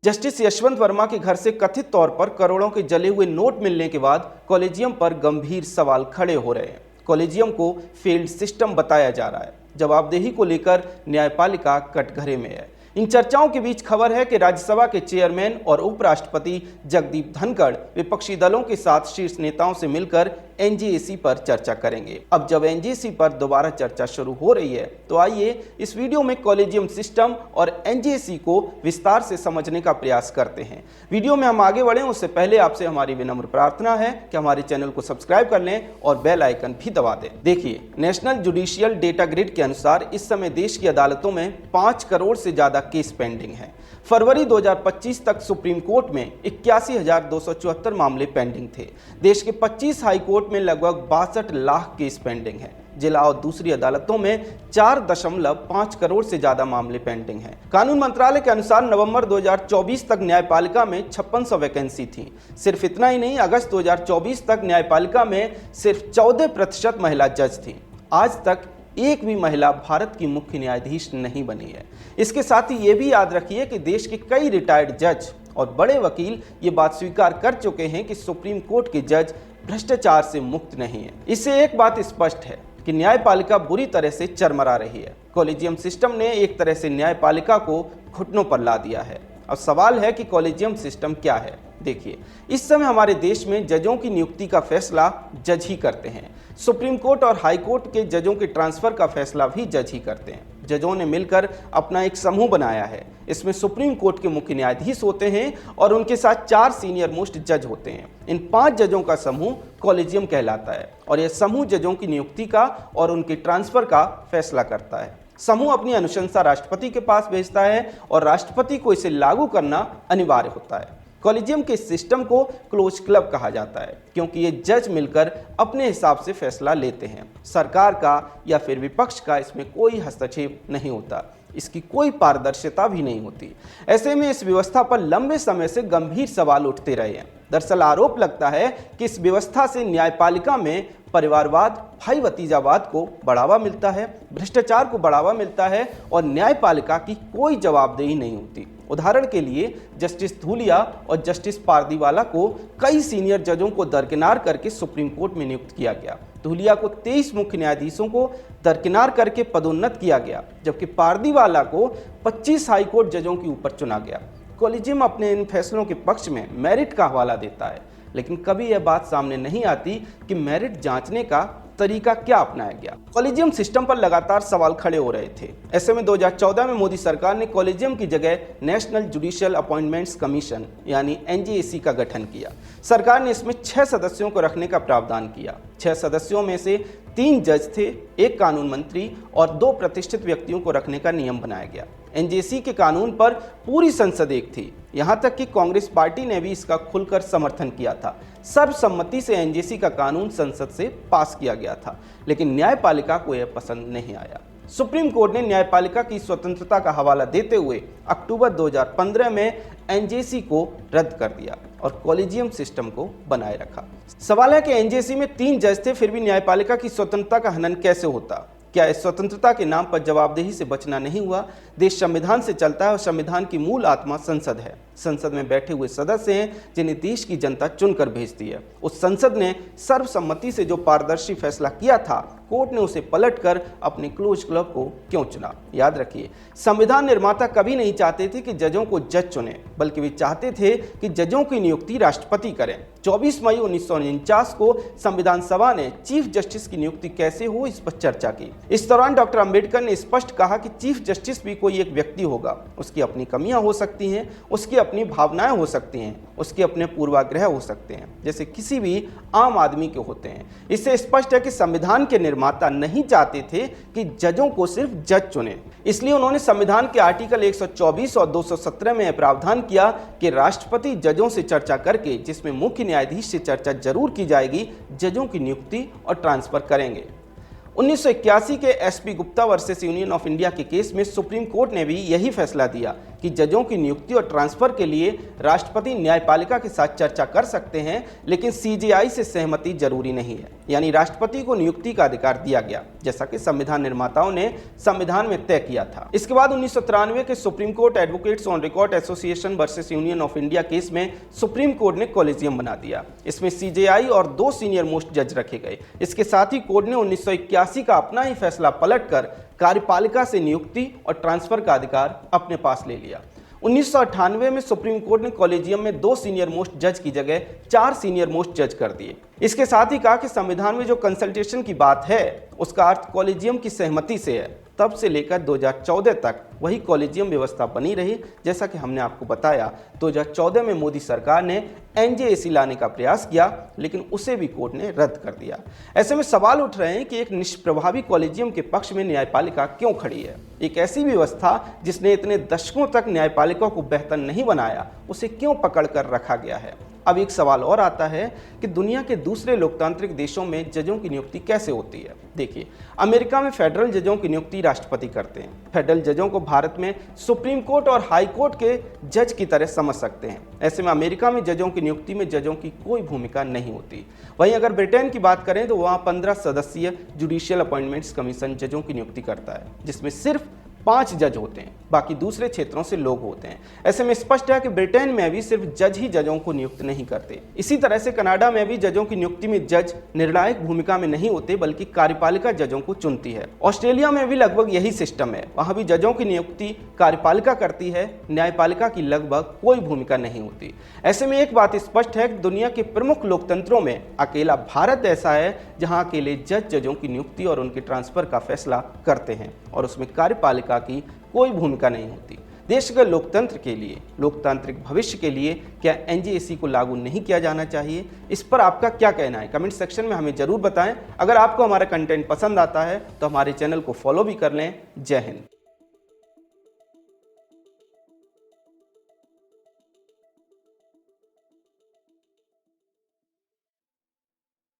Justice Yashwant Verma के घर से कथित तौर पर करोड़ों के जले हुए नोट मिलने के बाद कॉलेजियम पर गंभीर सवाल खड़े हो रहे हैं। कॉलेजियम को फेल्ड सिस्टम बताया जा रहा है। जवाबदेही को लेकर न्यायपालिका कटघरे में है। इन चर्चाओं के बीच खबर है कि राज्यसभा के चेयरमैन और उपराष्ट्रपति जगदीप धनखड़ विपक्षी दलों के साथ शीर्ष नेताओं से मिलकर एनजेएसी पर चर्चा करेंगे। अब जब एनजेएसी पर दोबारा चर्चा शुरू हो रही है, तो आइए इस वीडियो में कॉलेजियम सिस्टम और एनजेएसी को विस्तार से समझने का प्रयास करते हैं। वीडियो में हम आगे बढ़ें उससे पहले आपसे हमारी विनम्र प्रार्थना है कि हमारे चैनल को सब्सक्राइब कर लें और बेल आइकन भी दबा दें। देखिए, नेशनल जुडिशियल डेटा ग्रिड के अनुसार इस समय देश की अदालतों में 5 करोड़ से ज्यादा केस पेंडिंग है। फरवरी 2025 तक सुप्रीम कोर्ट में 81,274 मामले पेंडिंग थे। देश के 25 हाई कोर्ट में लगभग 62 लाख केस पेंडिंग हैं। जिला और दूसरी अदालतों में 4.5 करोड़ से ज्यादा मामले पेंडिंग हैं। कानून मंत्रालय के अनुसार नवंबर 2024 तक न्यायपालिका में 5600 वैकेंसी थी। सिर्फ इतना ही नहीं, अगस्त 2024 तक न्यायपालिका में सिर्फ 14% महिला जज थी। आज तक एक भी महिला भारत की मुख्य न्यायाधीश नहीं बनी है। इसके साथ ही ये भी याद रखिए कि देश के कई रिटायर्ड जज और बड़े वकील ये बात स्वीकार कर चुके हैं कि सुप्रीम कोर्ट के जज भ्रष्टाचार से मुक्त नहीं है। इससे एक बात स्पष्ट है कि न्यायपालिका बुरी तरह से चरमरा रही है। कॉलेजियम सिस्टम ने एक तरह से न्यायपालिका को घुटनों पर ला दिया है। अब सवाल है कि कॉलेजियम सिस्टम क्या है। देखिए, इस समय हमारे देश में जजों की नियुक्ति का फैसला जज ही करते हैं। सुप्रीम कोर्ट और हाई कोर्ट के जजों के ट्रांसफर का फैसला भी जज ही करते हैं। जजों ने मिलकर अपना एक समूह बनाया है। इसमें सुप्रीम कोर्ट के मुख्य न्यायाधीश होते हैं और उनके साथ 4 सीनियर मोस्ट जज होते हैं। इन 5 जजों का समूह कॉलेजियम कहलाता है और यह समूह जजों की नियुक्ति का और उनके ट्रांसफर का फैसला करता है। समूह अपनी अनुशंसा राष्ट्रपति के पास भेजता है और राष्ट्रपति को इसे लागू करना अनिवार्य होता है। कॉलेजियम के सिस्टम को क्लोज क्लब कहा जाता है क्योंकि ये जज मिलकर अपने हिसाब से फैसला लेते हैं। सरकार का या फिर विपक्ष का इसमें कोई हस्तक्षेप नहीं होता। इसकी कोई पारदर्शिता भी नहीं होती। ऐसे में इस व्यवस्था पर लंबे समय से गंभीर सवाल उठते रहे हैं। दरअसल आरोप लगता है कि इस व्यवस्था से न्यायपालिका में परिवारवाद, भाई भतीजावाद को बढ़ावा मिलता है, भ्रष्टाचार को बढ़ावा मिलता है और न्यायपालिका की कोई जवाबदेही नहीं होती। उदाहरण के लिए जस्टिस धूलिया और जस्टिस पारदीवाला को कई सीनियर जजों को दरकिनार करके सुप्रीम कोर्ट में नियुक्त किया गया। धूलिया को 23 मुख्य न्यायाधीशों को दरकिनार करके पदोन्नत किया गया, जबकि पारदीवाला को 25 हाईकोर्ट जजों के ऊपर चुना गया। कॉलेजियम अपने इन फैसलों के पक्ष में मेरिट का हवाला देता है, लेकिन कभी यह बात सामने नहीं आती कि मेरिट जांचने का तरीका क्या अपनाया गया। कॉलेजियम सिस्टम पर लगातार सवाल खड़े हो रहे थे। ऐसे में 2014 में मोदी सरकार ने कॉलेजियम की जगह नेशनल जुडिशियल अपॉइंटमेंट्स कमीशन यानी एनजेएसी का गठन किया। सरकार ने इसमें 6 सदस्यों को रखने का प्रावधान किया। 6 सदस्यों में से 3 जज थे, 1 कानून मंत्री और 2 प्रतिष्ठित व्यक्तियों को रखने का नियम बनाया गया। एनजेएसी के कानून पर पूरी संसद एक थी। यहां तक कि कांग्रेस पार्टी ने भी इसका खुलकर समर्थन किया था। सर्वसम्मति से एनजेएसी का कानून संसद से पास किया गया था, लेकिन न्यायपालिका को यह पसंद नहीं आया। सुप्रीम कोर्ट ने न्यायपालिका की स्वतंत्रता का हवाला देते हुए अक्टूबर 2015 में एनजेएसी को रद्द कर दिया और कॉलेजियम सिस्टम को बनाए रखा। सवाल है कि एनजेएसी में 3 जज थे, फिर भी न्यायपालिका की स्वतंत्रता का हनन कैसे होता? क्या इस स्वतंत्रता के नाम पर जवाबदेही से बचना नहीं हुआ? देश संविधान से चलता है और संविधान की मूल आत्मा संसद है। संसद में बैठे हुए सदस्य हैं जिन्हें देश की जनता चुनकर भेजती है। उस संसद ने सर्वसम्मति से जो पारदर्शी फैसला किया था, कोर्ट ने उसे पलटकर अपने क्लोज क्लब को क्यों चुना? याद रखिए, संविधान निर्माता कभी नहीं चाहते थे कि जजों को जज चुने, बल्कि वे चाहते थे कि जजों की नियुक्ति राष्ट्रपति करें। 24 मई 1949 को संविधान सभा ने चीफ जस्टिस की नियुक्ति कैसे हो, इस पर चर्चा की। इस दौरान डॉक्टर अंबेडकर ने स्पष्ट कहा कि चीफ जस्टिस भी कोई एक व्यक्ति होगा। उसकी अपनी कमियां हो सकती हैं, उसकी अपनी भावनाएं हो सकती हैं, उसके अपने पूर्वाग्रह हो सकते हैं, जैसे किसी भी आम आदमी के होते हैं। इससे स्पष्ट है कि संविधान के निर्माता नहीं चाहते थे कि जजों को सिर्फ जज चुने। इसलिए उन्होंने संविधान के आर्टिकल 124 और 217 में प्रावधान किया कि राष्ट्रपति जजों से चर्चा करके, जिसमें मुख्य न्यायाधीश से चर्चा जरूर की जाएगी, जजों की नियुक्ति और ट्रांसफर करेंगे। 1981 के SP Gupta versus union of India के केस में सुप्रीम कोर्ट ने भी यही फैसला दिया कि जजों की नियुक्ति और ट्रांसफर के लिए राष्ट्रपति न्यायपालिका के साथ चर्चा कर सकते हैं, लेकिन सीजेआई से सहमति जरूरी नहीं है। यानी राष्ट्रपति को नियुक्ति का अधिकार दिया गया, जैसा कि संविधान निर्माताओं ने संविधान में तय किया था। इसके बाद 1993 के supreme court advocates on record association versus union of India case में सुप्रीम कोर्ट ने कॉलेजियम बना दिया। इसमें सीजेआई और 2 सीनियर मोस्ट जज रखे गए। इसके साथ ही कोर्ट ने 1981 का अपना ही फैसला पलटकर कार्यपालिका से नियुक्ति और ट्रांसफर का अधिकार अपने पास ले लिया। 1998 में सुप्रीम कोर्ट ने कॉलेजियम में 2 सीनियर मोस्ट जज की जगह 4 सीनियर मोस्ट जज कर दिए। इसके साथ ही कहा कि संविधान में जो कंसल्टेशन की बात है उसका अर्थ कॉलेजियम की सहमति से है। तब से लेकर 2014 तक वही कॉलेजियम व्यवस्था बनी रही। जैसा कि हमने आपको बताया, 2014 में मोदी सरकार ने एनजेएसी लाने का प्रयास किया, लेकिन उसे भी कोर्ट ने रद्द कर दिया। ऐसे में सवाल उठ रहे हैं कि एक निष्प्रभावी कॉलेजियम के पक्ष में न्यायपालिका क्यों खड़ी है। एक ऐसी व्यवस्था जिसने इतने दशकों तक न्यायपालिका को बेहतर नहीं बनाया, उसे क्यों पकड़ कर रखा गया है। अब एक सवाल और आता है कि दुनिया के दूसरे लोकतांत्रिक देशों में जजों की नियुक्ति कैसे होती है। देखिए, अमेरिका में फेडरल जजों की नियुक्ति राष्ट्रपति करते हैं। फेडरल जजों को भारत में सुप्रीम कोर्ट और हाई कोर्ट के जज की तरह समझ सकते हैं। ऐसे में अमेरिका में जजों की नियुक्ति में जजों की कोई भूमिका नहीं होती। वहीं अगर ब्रिटेन की बात करें तो वहाँ 15 सदस्यीय जुडिशियल अपॉइंटमेंट्स कमीशन जजों की नियुक्ति करता है, जिसमें सिर्फ 5 जज होते हैं, बाकी दूसरे क्षेत्रों से लोग होते हैं। ऐसे में स्पष्ट है कि ब्रिटेन में भी सिर्फ जज ही जजों को नियुक्त नहीं करते। इसी तरह से कनाडा में भी जजों की नियुक्ति में जज निर्णायक भूमिका में नहीं होते, बल्कि कार्यपालिका जजों को चुनती है। ऑस्ट्रेलिया में भी लगभग यही सिस्टम है। वहां भी जजों की नियुक्ति कार्यपालिका करती है, न्यायपालिका की लगभग कोई भूमिका नहीं होती। ऐसे में एक बात स्पष्ट है कि दुनिया के प्रमुख लोकतंत्रों में अकेला भारत ऐसा है जहां अकेले जज जजों की नियुक्ति और उनके ट्रांसफर का फैसला करते हैं और उसमें कार्यपालिका की कोई भूमिका नहीं होती। देश के लोकतंत्र के लिए, लोकतांत्रिक भविष्य के लिए क्या एनजेएसी को लागू नहीं किया जाना चाहिए? इस पर आपका क्या कहना है? कमेंट सेक्शन में हमें जरूर बताएं। अगर आपको हमारा कंटेंट पसंद आता है तो हमारे चैनल को फॉलो भी कर लें। जय हिंद।